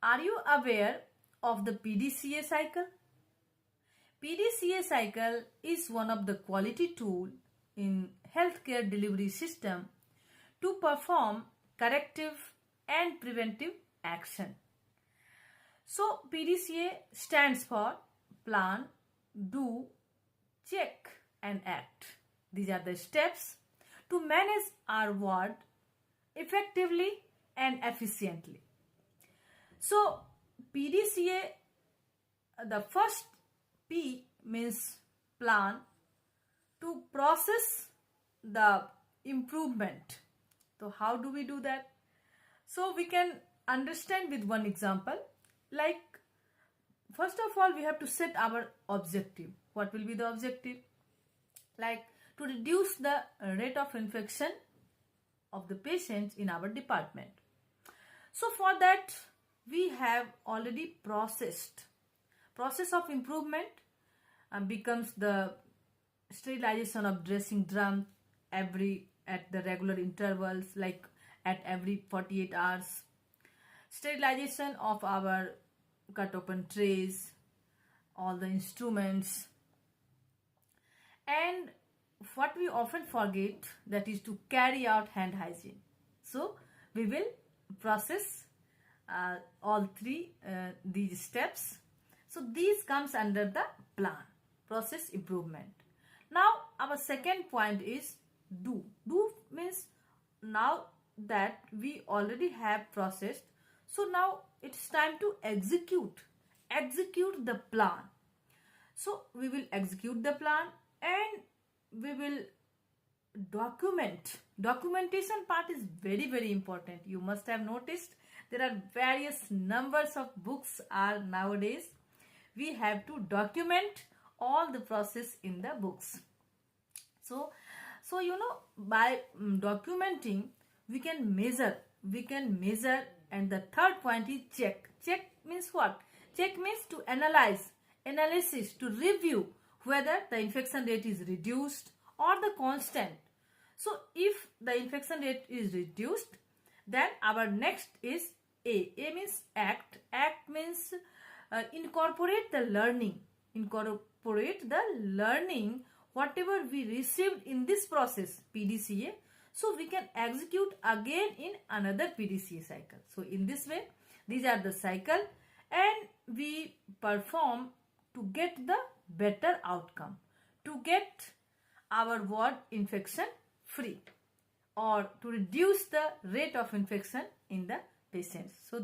Are you aware of the PDCA cycle? PDCA cycle is one of the quality tool in healthcare delivery system to perform corrective and preventive action. So PDCA stands for plan, do, check and act. These are the steps to manage our ward effectively and efficiently. So PDCA, the first P means plan, to process the improvement. So how do we do that? So we can understand with one example. Like, first of all, we have to set our objective. What will be the objective? Like, to reduce the rate of infection of the patients in our department. So for that, we have already process of improvement becomes the sterilization of dressing drum at the regular intervals, like at every 48 hours, sterilization of our cut open trays, all the instruments, and what we often forget, that is to carry out hand hygiene. So we will process all three these steps. So these comes under the plan, process improvement. Now our second point is do. Do means now that we already have processed, so now it's time to execute the plan. So we will execute the plan and we will document. Documentation part is very, very important. You must have noticed there are various numbers of books are nowadays. We have to document all the process in the books. So by documenting we can measure, and the third point is check. Check means what? Check means to analysis, to review whether the infection rate is reduced or the constant. So if the infection rate is reduced, then our next is A. A means act. Act means incorporate the learning. Whatever we received in this process, PDCA, so we can execute again in another PDCA cycle. So in this way, these are the cycle and we perform to get the better outcome, to get our ward infection free or to reduce the rate of infection in the patients. So